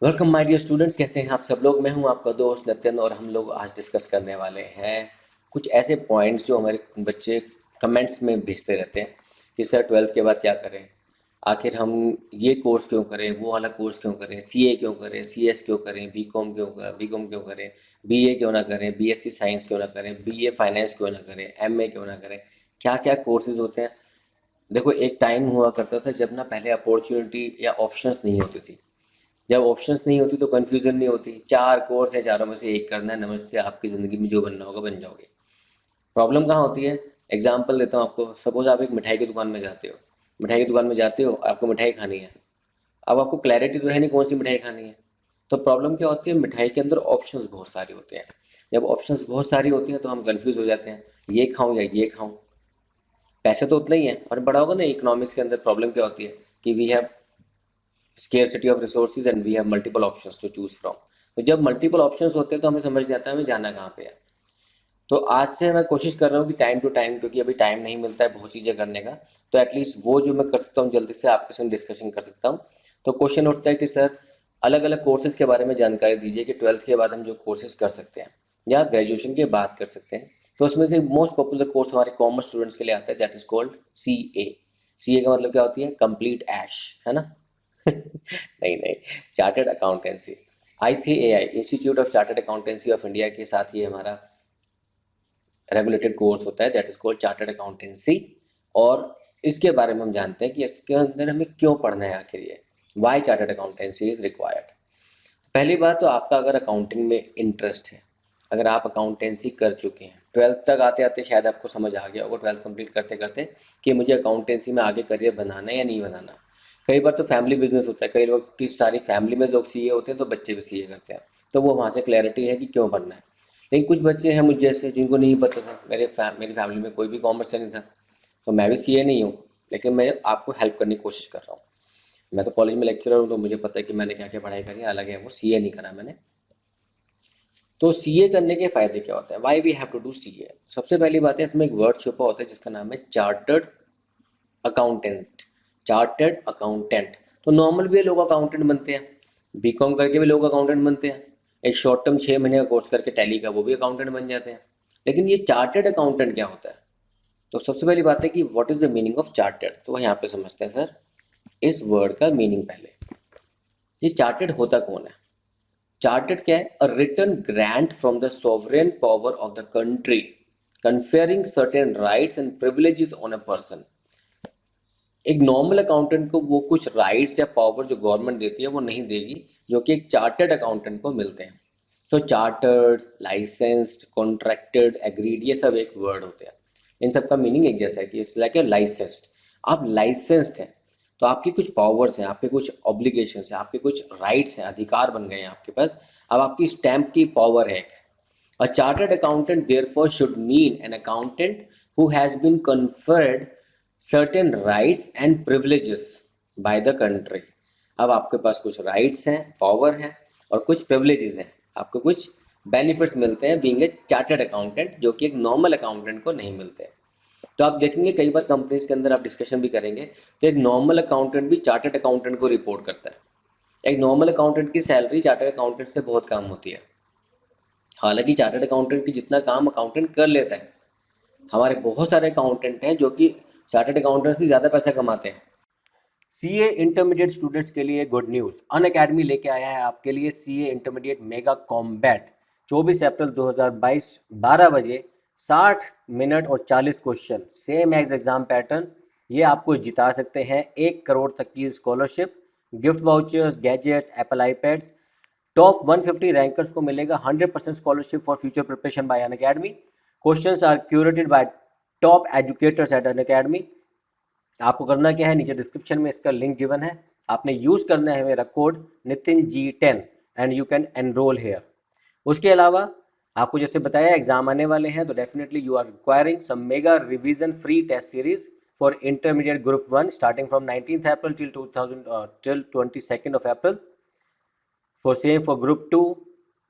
Welcome my dear students, कैसे हैं आप सब लोग। मैं हूं आपका दोस्त नितिन और हम लोग आज डिस्कस करने वाले हैं कुछ ऐसे पॉइंट्स जो हमारे बच्चे कमेंट्स में भेजते रहते हैं कि सर 12th के बाद क्या करें, आखिर हम ये कोर्स क्यों करें, वो वाला कोर्स क्यों करें, सीए क्यों करें, सीएस क्यों करें, बीकॉम क्यों करें, बीए क्यों ना करें, बीएससी साइंस क्यों ना करें, बीए फाइनेंस क्यों ना करें, एमए क्यों ना करें, क्या क्या कोर्सेज होते हैं। देखो, एक टाइम हुआ करता था जब ना पहले अपॉर्चुनिटी या ऑप्शंस नहीं होती थी। जब ऑप्शंस नहीं होती तो कन्फ्यूज़न नहीं होती, चार कोर्स है, चारों में से एक करना है, नमस्ते, आपकी ज़िंदगी में जो बनना होगा बन जाओगे। प्रॉब्लम कहाँ होती है? एग्जाम्पल देता हूँ आपको। सपोज आप एक मिठाई की दुकान में जाते हो, मिठाई की दुकान में जाते हो, आपको मिठाई खानी है। अब आपको क्लैरिटी तो है नहीं कौन सी मिठाई खानी है। तो प्रॉब्लम क्या होती है, मिठाई के अंदर ऑप्शंस बहुत सारे होते हैं। जब ऑप्शंस बहुत सारी होती हैं तो हम कंफ्यूज हो जाते हैं, ये खाऊं या ये खाऊं। पैसे तो उतना ही है, और बड़ा होगा ना। इकोनॉमिक्स के अंदर प्रॉब्लम क्या होती है कि we have scarcity of resources and we have multiple options to choose from। तो जब मल्टीपल ऑप्शंस होते हैं तो हमें समझ नहीं आता हमें जाना कहाँ पे है। तो आज से मैं कोशिश कर रहा हूँ कि टाइम टू टाइम, क्योंकि अभी टाइम नहीं मिलता है बहुत चीज़ें करने का, तो एटलीस्ट वो जो मैं कर सकता हूँ जल्दी से आपके संग डिस्कशन कर सकता हूँ। तो क्वेश्चन उठता है कि सर अलग अलग कोर्सेज के बारे में जानकारी दीजिए कि 12th के बाद हम जो कोर्सेज कर सकते हैं या ग्रेजुएशन के बाद कर सकते हैं। तो उसमें से मोस्ट पॉपुलर कोर्स हमारे कॉमर्स स्टूडेंट्स के लिए आता है, दैट इज कॉल्ड सी ए। सी ए का मतलब क्या होती है? कंप्लीट ऐश, है ना। नहीं नहीं, chartered accountancy. ICAI, institute of chartered accountancy of India के साथ ये हमारा रेगुलेटेड कोर्स होता है, that is called chartered accountancy. और इसके बारे में हम जानते हैं कि इसके अंदर हमें क्यों पढ़ना है, आखिर ये why chartered accountancy is required. पहली बात तो आपका अगर अकाउंटिंग में इंटरेस्ट है, अगर आप अकाउंटेंसी कर चुके हैं, 12th तक आते आते शायद आपको समझ आ गया होगा, 12th कंप्लीट करते करते, कि मुझे अकाउंटेंसी में आगे करियर बनाना है या नहीं बनाना। कई बार तो फैमिली बिजनेस होता है, कई लोग की सारी फैमिली में लोग सीए होते हैं तो बच्चे भी सीए करते हैं, तो वो वहाँ से क्लैरिटी है कि क्यों बनना है। लेकिन कुछ बच्चे हैं मुझ जैसे जिनको नहीं पता था, मेरी फैमिली में कोई भी कॉमर्स से नहीं था, तो मैं भी सीए नहीं हूँ, लेकिन मैं आपको हेल्प करने की कोशिश कर रहा हूँ। मैं तो कॉलेज में लेक्चरर हूँ तो मुझे पता है कि मैंने क्या क्या पढ़ाई करी है, अलग है वो, सीए नहीं करा मैंने। तो सीए करने के फायदे क्या होते हैं, why we have to do CA. सबसे पहली बात है, इसमें एक वर्ड छुपा होता है जिसका नाम है चार्टर्ड अकाउंटेंट। चार्टर्ड अकाउंटेंट, तो नॉर्मल भी लोग अकाउंटेंट बनते हैं, बीकॉम करके भी लोग अकाउंटेंट बनते हैं, एक शॉर्ट टर्म 6 महीने का कोर्स करके टैली का वो भी अकाउंटेंट बन जाते हैं। लेकिन ये चार्टर्ड अकाउंटेंट क्या होता है? तो सबसे पहली बात है कि what is the meaning of chartered, तो यहाँ पे समझते हैं सर इस वर्ड का मीनिंग पहले। ये चार्टर्ड होता कौन है? चार्टर्ड क्या है? A written grant from the sovereign power of the country conferring certain rights and privileges on a person। एक नॉर्मल अकाउंटेंट को वो कुछ राइट्स या पावर जो गवर्नमेंट देती है वो नहीं देगी, जो कि एक चार्टर्ड अकाउंटेंट को मिलते हैं। तो चार्टर्ड, लाइसेंस्ड, कॉन्ट्रैक्टेड, एग्रीड, ये सब एक वर्ड होते हैं। इन सब का मीनिंग एक जैसा है कि इट्स लाइक ए लाइसेंस्ड। आप लाइसेंस्ड हैं तो आपकी कुछ पावर्स हैं, आपके कुछ ऑब्लिगेशंस हैं, आपके कुछ राइट्स हैं, अधिकार बन गए हैं आपके पास। अब आपकी स्टैंप की पावर है। A chartered accountant therefore should mean an accountant who has been conferred certain rights and privileges by the country। अब आपके पास कुछ राइट्स हैं, पावर है, और कुछ प्रिविलेजेस हैं, आपको कुछ बेनिफिट्स मिलते हैं बीइंग ए चार्टर्ड अकाउंटेंट, जो कि एक नॉर्मल अकाउंटेंट को नहीं मिलते। तो आप देखेंगे कई बार कंपनीज के अंदर आप डिस्कशन भी करेंगे तो एक नॉर्मल अकाउंटेंट भी चार्टर्ड अकाउंटेंट को रिपोर्ट करता है। एक नॉर्मल अकाउंटेंट की सैलरी चार्टर्ड अकाउंटेंट से बहुत कम होती है। हालांकि चार्टर्ड अकाउंटेंट की जितना काम अकाउंटेंट कर लेता है, हमारे बहुत सारे अकाउंटेंट हैं जो कि चार्टर्ड अकाउंटेंट से ज़्यादा पैसा कमाते हैं। सीए इंटरमीडिएट स्टूडेंट्स के लिए गुड न्यूज़, अन अकेडमी लेके आया है आपके लिए CA intermediate mega combat. 24 April 2022 12 बजे 60 मिनट और 40 question, same as exam pattern. ये आपको जिता सकते हैं 1 करोड़ तक की scholarship, gift vouchers, gadgets, Apple iPads. Top 150 rankers को मिलेगा 100% scholarship for future preparation by Unacademy. Questions are curated by top educators at Unacademy. आपको करना क्या है, नीचे डिस्क्रिप्शन में इसका लिंक गिवन है, आपने यूज करना है मेरा code Nitin G10 and you can enrol here. उसके अलावा आपको जैसे बताया एग्जाम आने वाले हैं, तो definitely you are requiring some mega revision free test series for intermediate group 1 starting from 19th April till 22nd of April, for same for group 2,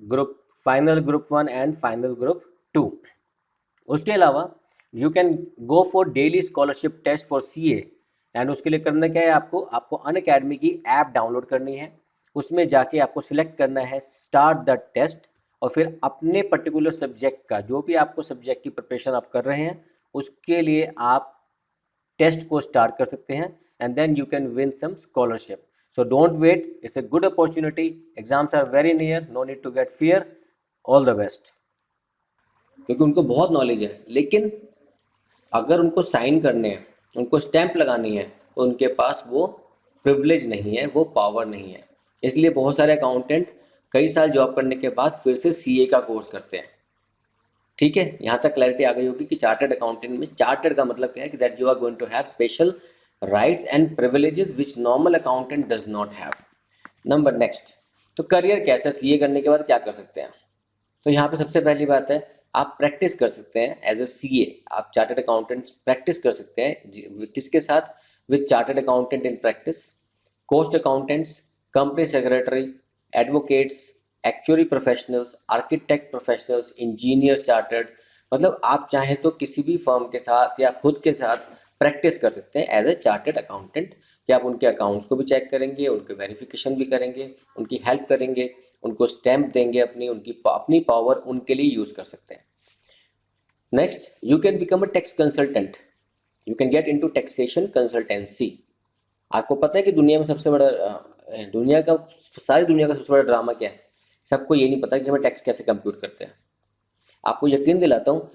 group final group 1 and final group 2। उसके अलावा you can go for daily scholarship test for CA. And उसके लिए करना क्या है, आपको Unacademy की app download करनी है। उसमें जाके आपको सिलेक्ट करना है स्टार्ट द टेस्ट, और फिर अपने पर्टिकुलर सब्जेक्ट का जो भी आपको सब्जेक्ट की प्रिपरेशन आप कर रहे हैं उसके लिए आप टेस्ट को स्टार्ट कर सकते हैं, and then you can win some scholarship. So don't wait, it's a good opportunity. Exams are very near, no need to get fear. All the best. क्योंकि उनको बहुत नॉलेज है, लेकिन अगर उनको साइन करने हैं, उनको स्टैंप लगानी है, तो उनके पास वो प्रिविलेज नहीं है, वो पावर नहीं है. इसलिए बहुत सारे अकाउंटेंट कई साल जॉब करने के बाद फिर से सीए का कोर्स करते हैं. ठीक है, यहाँ तक क्लैरिटी आ गई होगी कि चार्टर्ड अकाउंटेंट में चार्टर्ड का मतलब क्या है कि that you are going to have special rights and privileges which normal accountant does not have. Number next, तो करियर कैसा, सीए करने के बाद क्या कर सकते हैं. तो यहाँ पे सबसे पहली बात है, आप प्रैक्टिस कर सकते हैं एज अ सीए. आप चार्टर्ड अकाउंटेंट प्रैक्टिस कर सकते हैं किसके साथ, with chartered accountant in practice, cost accountants, company secretary, advocates, actuary professionals, architect professionals, engineers chartered. मतलब आप चाहें तो किसी भी फर्म के साथ या खुद के साथ प्रैक्टिस कर सकते हैं एज ए चार्टर्ड अकाउंटेंट, कि आप उनके अकाउंट्स को भी चेक करेंगे, उनके वेरिफिकेशन भी करेंगे, उनकी हेल्प करेंगे, उनको स्टैम्प देंगे, अपनी पावर उनके लिए यूज़ कर सकते हैं. Next, you can become a tax consultant. You can get into taxation consultancy. आपको पता है कि दुनिया में सबसे बड़ा दुनिया का सारी दुनिया का सबसे बड़ा ड्रामा क्या है. सबको ये नहीं पता कि हमें टैक्स कैसे कंप्यूट करते हैं. आपको यकीन दिलाता हूँ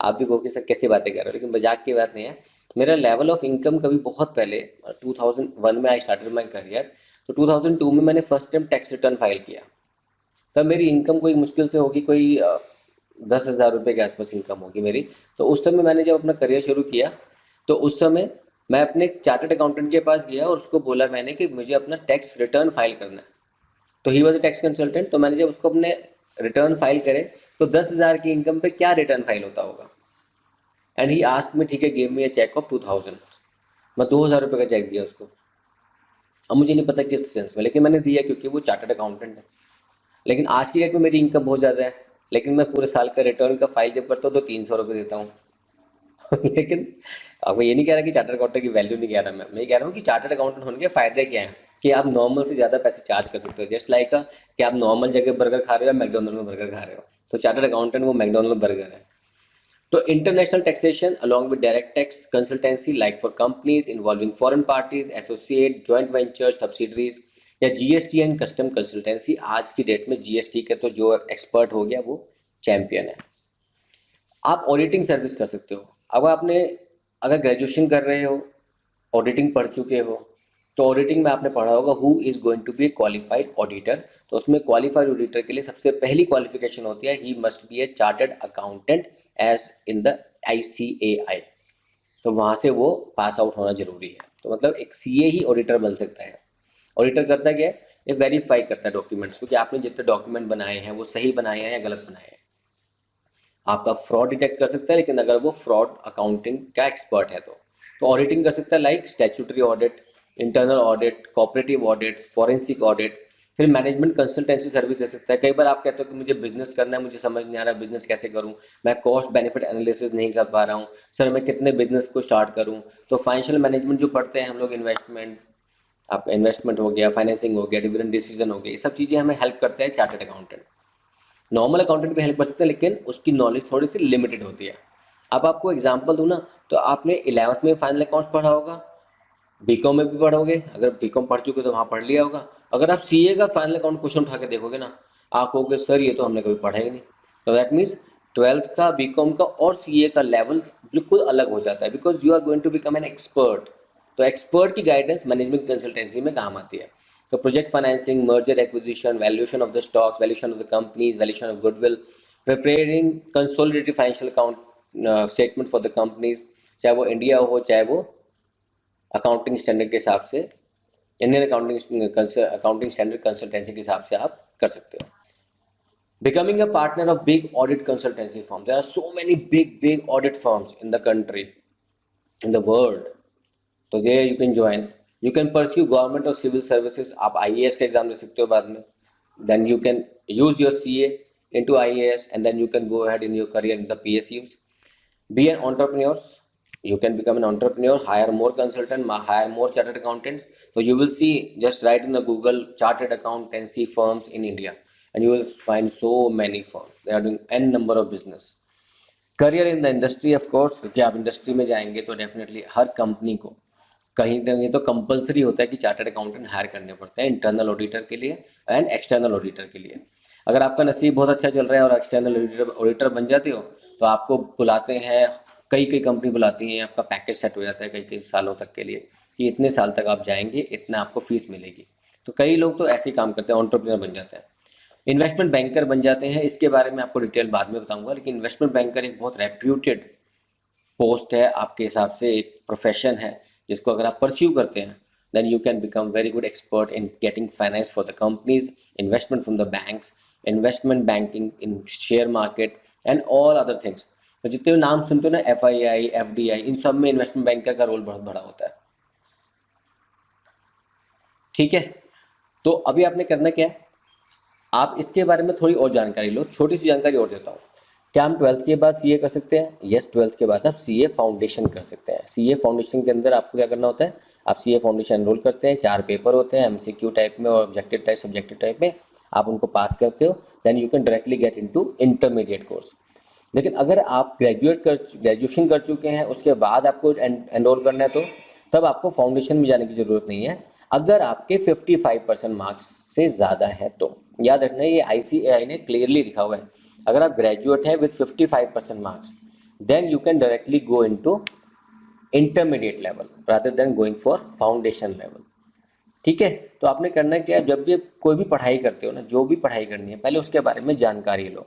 आप भी कहोगे सर कैसी बातें कर रहे हो, लेकिन मजाक की बात नहीं है. मेरा लेवल ऑफ इनकम कभी बहुत पहले 2001 में आई स्टार्टेड माई करियर. तो 2002 में मैंने first time tax return file किया. तब मेरी इनकम कोई मुश्किल से होगी, कोई 10,000 रुपये के आसपास इनकम होगी मेरी. तो उस समय मैंने जब अपना करियर शुरू किया, तो उस समय मैं अपने चार्टर्ड अकाउंटेंट के पास गया और उसको बोला मैंने कि मुझे अपना टैक्स रिटर्न फाइल करना है. तो he was a tax consultant. तो मैंने जब उसको अपने रिटर्न फाइल करे, तो 10,000 की इनकम पे क्या रिटर्न फाइल होता होगा. एंड ही आस्क्ड मी, ठीक है, give me a cheque of 2000. मैं 2,000 रुपये का चेक दिया उसको. अब मुझे नहीं पता किस सेंस में, लेकिन मैंने दिया क्योंकि वो चार्टर्ड अकाउंटेंट है. लेकिन आज की डेट में मेरी इनकम बहुत ज़्यादा है, लेकिन मैं पूरे साल का रिटर्न का फाइल जब करता हूँ तो 300 रुपये देता हूँ. लेकिन अब मैं ये नहीं कह रहा कि चार्टर्ड अकाउंटेंट की वैल्यू नहीं कह रहा, मैं ये कह रहा हूँ कि चार्टर्ड अकाउंटेंट होने के फायदे क्या हैं, कि आप नॉर्मल से ज़्यादा पैसे चार्ज कर सकते हो. जस्ट लाइक कि आप नॉर्मल जगह बर्गर खा रहे हो या मैकडोनल्ड में बर्गर खा रहे हो, तो चार्टर्ड अकाउंटेंट वो मैकडोनल्ड बर्गर है. तो international taxation along with direct tax consultancy like for companies involving foreign parties, associate, joint venture, subsidiaries, या जीएसटी एंड कस्टम कंसल्टेंसी. आज की डेट में जीएसटी के तो जो एक्सपर्ट हो गया वो चैंपियन है. आप ऑडिटिंग सर्विस कर सकते हो. अगर ग्रेजुएशन कर रहे हो, ऑडिटिंग पढ़ चुके हो, तो ऑडिटिंग में आपने पढ़ा होगा who is going to be a qualified auditor. तो उसमें क्वालिफाइड ऑडिटर के लिए सबसे पहली क्वालिफिकेशन होती है he must be a chartered accountant as in the ICAI. तो वहाँ से वो पास आउट होना जरूरी है. तो मतलब एक सीए ही ऑडिटर बन सकता है. ऑडिटर करता क्या है, ये वेरीफाई करता है डॉक्यूमेंट्स को कि आपने जितने डॉक्यूमेंट बनाए हैं वो सही बनाए हैं या गलत बनाए हैं. आपका फ्रॉड डिटेक्ट कर सकता है, लेकिन अगर वो फ्रॉड अकाउंटिंग का एक्सपर्ट है तो ऑडिटिंग कर सकता है, like statutory audit, internal audit, cooperative audit, forensic audit. फिर मैनेजमेंट कंसल्टेंसी सर्विस दे सकता है. कई बार आप कहते हो कि मुझे बिजनेस करना है, मुझे समझ नहीं आ रहा बिजनेस कैसे करूं, मैं कॉस्ट बेनिफिट एनालिसिस नहीं कर पा रहा हूं, सर मैं कितने बिजनेस को स्टार्ट करूं. तो फाइनेंशियल मैनेजमेंट जो पढ़ते हैं हम लोग, इन्वेस्टमेंट, आपका इन्वेस्टमेंट हो गया, फाइनेंसिंग हो गया, डिविडेंड डिसीजन हो गया, ये सब चीज़ें हमें हेल्प करते हैं चार्टर्ड अकाउंटेंट. नॉर्मल अकाउंटेंट भी हेल्प कर सकते हैं, लेकिन उसकी नॉलेज थोड़ी सी लिमिटेड होती है. अब आपको एग्जांपल दूं ना, तो आपने 11th में फाइनल अकाउंट्स पढ़ा होगा, बीकॉम में भी पढ़ोगे, अगर बीकॉम पढ़ चुके तो वहाँ पढ़ लिया होगा. अगर आप सीए का फाइनल अकाउंट क्वेश्चन उठा के देखोगे ना, आप कहोगे सर ये तो हमने कभी पढ़ा ही नहीं. तो दैट मीन्स 12th का, बीकॉम का और सीए का लेवल बिल्कुल अलग हो जाता है, because you are going to become an expert. तो एक्सपर्ट की गाइडेंस मैनेजमेंट कंसल्टेंसी में काम आती है. तो project financing, merger acquisition, valuation of the stocks, valuation of the companies, valuation of goodwill, preparing consolidated financial account statement for the companies, चाहे वो India हो चाहे वो अकाउंटिंग स्टैंडर्ड के हिसाब से, इंडियन अकाउंटिंग स्टैंडर्ड कंसल्टेंसी के हिसाब से आप कर सकते हो. Becoming a partner of big audit consultancy firm. There are so many big audit firms in the country, in the world. So there you can join. You can pursue government or civil services. आप IAS का exam दे सकते हो बाद में. Then you can use your CA into IAS and then you can go ahead in your career in the PSUs. Be an entrepreneur. You can become an entrepreneur, hire more consultant, hire more chartered accountants. तो you will see, just write in the Google chartered accountancy firms in India and you will find so many firms. They are doing n number of business. Career in the industry of course, क्योंकि आप industry में जाएंगे तो definitely हर company को कहीं ना कहीं तो कंपलसरी होता है कि चार्टर्ड अकाउंटेंट हायर करने पड़ते हैं इंटरनल ऑडिटर के लिए एंड एक्सटर्नल ऑडिटर के लिए। अगर आपका नसीब बहुत अच्छा चल रहा है और एक्सटर्नल ऑडिटर बन जाते हो तो आपको बुलाते हैं, कई कई कंपनी बुलाती हैं, आपका पैकेज सेट हो जाता है कई कई सालों तक के लिए कि इतने साल तक आप जाएंगे, इतना आपको फीस मिलेगी। तो कई लोग तो ऐसे ही काम करते हैं, एंटरप्रेन्योर बन जाते हैं, इन्वेस्टमेंट बैंकर बन जाते हैं। इसके बारे में आपको डिटेल बाद में बताऊंगा, लेकिन इन्वेस्टमेंट बैंकर एक बहुत रेप्यूटेड पोस्ट है, आपके हिसाब से एक प्रोफेशन है जिसको अगर आप परस्यू करते हैं then you can become very good expert in getting finance for the companies, investment from the banks, investment banking in share market and all other things. तो जितने भी नाम सुनते हो ना, FII, FDI, इन सब में इन्वेस्टमेंट बैंकर का रोल बहुत बड़ा होता है। ठीक है, तो अभी आपने करना क्या है, आप इसके बारे में थोड़ी और जानकारी लो। छोटी सी जानकारी और देता हूँ, क्या हम 12th के बाद CA कर सकते हैं? यस, 12th के बाद आप CA फाउंडेशन कर सकते हैं। CA फाउंडेशन के अंदर आपको क्या करना होता है, आप CA फाउंडेशन एनरोल करते हैं, 4 पेपर होते हैं, MCQ टाइप में और ऑब्जेक्टिव टाइप, सब्जेक्टिव टाइप में, आप उनको पास करते हो then you can directly get into intermediate course. लेकिन अगर आप ग्रेजुएशन कर चुके हैं, उसके बाद आपको एनरोल करना है तो तब आपको फाउंडेशन में जाने की ज़रूरत नहीं है, अगर आपके 55% मार्क्स से ज़्यादा है तो। याद रखना, ये ICAI ने क्लियरली लिखा हुआ है, अगर आप ग्रेजुएट हैं with 55% marks then you can directly go into intermediate level rather than going for foundation level. ठीक है, तो आपने करना क्या, जब भी कोई भी पढ़ाई करते हो ना, जो भी पढ़ाई करनी है पहले उसके बारे में जानकारी लो।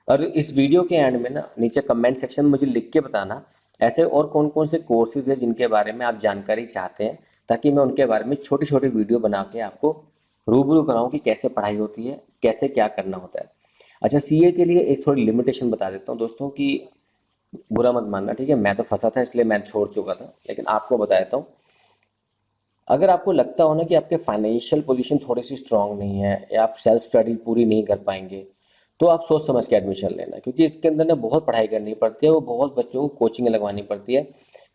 और इस वीडियो के एंड में ना नीचे कमेंट सेक्शन में मुझे लिख के बताना ऐसे और कौन कौन से कोर्सेज है जिनके बारे में आप जानकारी चाहते हैं, ताकि मैं उनके बारे में छोटी छोटी वीडियो बना के आपको रूबरू कराऊं कि कैसे पढ़ाई होती है, कैसे क्या करना होता है। अच्छा, CA के लिए एक थोड़ी लिमिटेशन बता देता हूँ दोस्तों, कि बुरा मत मानना, ठीक है, मैं तो फंसा था इसलिए मैं छोड़ चुका था, लेकिन आपको बता देता हूँ। अगर आपको लगता हो ना कि आपके फाइनेंशियल पोजीशन थोड़ी सी स्ट्रांग नहीं है या आप सेल्फ स्टडी पूरी नहीं कर पाएंगे, तो आप सोच समझ के एडमिशन लेना, क्योंकि इसके अंदर ना बहुत पढ़ाई करनी पड़ती है, वो बहुत बच्चों को कोचिंग लगवानी पड़ती है।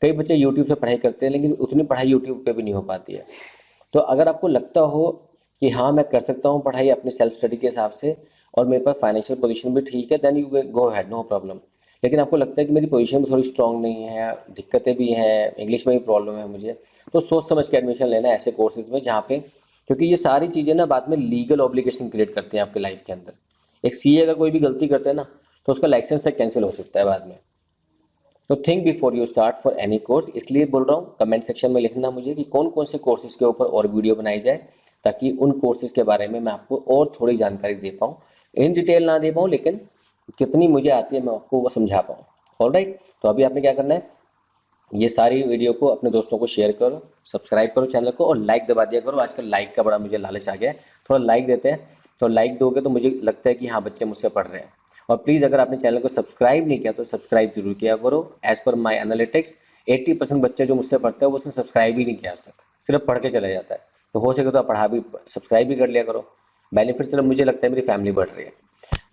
कई बच्चे यूट्यूब से पढ़ाई करते हैं लेकिन उतनी पढ़ाई यूट्यूब पे भी नहीं हो पाती है। तो अगर आपको लगता हो कि हाँ मैं कर सकता हूँ पढ़ाई अपनी सेल्फ स्टडी के हिसाब से और मेरे पास फाइनेंशियल पोजीशन भी ठीक है, then you go ahead, no problem. लेकिन आपको लगता है कि मेरी पोजीशन भी थोड़ी स्ट्रांग नहीं है, दिक्कतें भी हैं, इंग्लिश में भी प्रॉब्लम है मुझे, तो सोच समझ के एडमिशन लेना है ऐसे कोर्सेज में जहाँ पे, क्योंकि ये सारी चीज़ें ना बाद में लीगल ऑब्लिगेशन क्रिएट करती हैं आपके लाइफ के अंदर। एक CA अगर कोई भी गलती करते हैं ना तो उसका लाइसेंस तक कैंसिल हो सकता है बाद में। तो think before you start for any course, इसलिए बोल रहा हूँ कमेंट सेक्शन में लिखना मुझे कि कौन कौन से कोर्सेज के ऊपर और वीडियो बनाई जाए, ताकि उन कोर्सेज के बारे में मैं आपको और थोड़ी जानकारी दे पाऊँ, इन डिटेल ना दे पाऊँ लेकिन कितनी मुझे आती है मैं आपको वो समझा पाऊँ। ऑलराइट, तो अभी आपने क्या करना है, ये सारी वीडियो को अपने दोस्तों को शेयर करो, सब्सक्राइब करो चैनल को और लाइक दबा दिया करो। आजकल लाइक का बड़ा मुझे लालच आ गया है, थोड़ा लाइक देते हैं, तो लाइक दोगे तो मुझे लगता है कि हाँ बच्चे मुझसे पढ़ रहे हैं। और प्लीज़ अगर आपने चैनल को सब्सक्राइब नहीं किया तो सब्सक्राइब जरूर किया करो। एज़ पर माई एनालिटिक्स 80% बच्चे जो मुझसे पढ़ते हैं वो उसने सब्सक्राइब ही नहीं किया आज तक, सिर्फ पढ़ के चला जाता है। तो हो सके तो आप पढ़ा भी, सब्सक्राइब भी कर लिया करो, बेनिफिट सिर्फ मुझे लगता है मेरी फैमिली बढ़ रही है।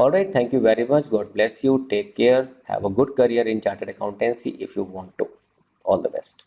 Alright, thank you very much, God bless you, take care, have a good career in chartered accountancy if you want to. All the best.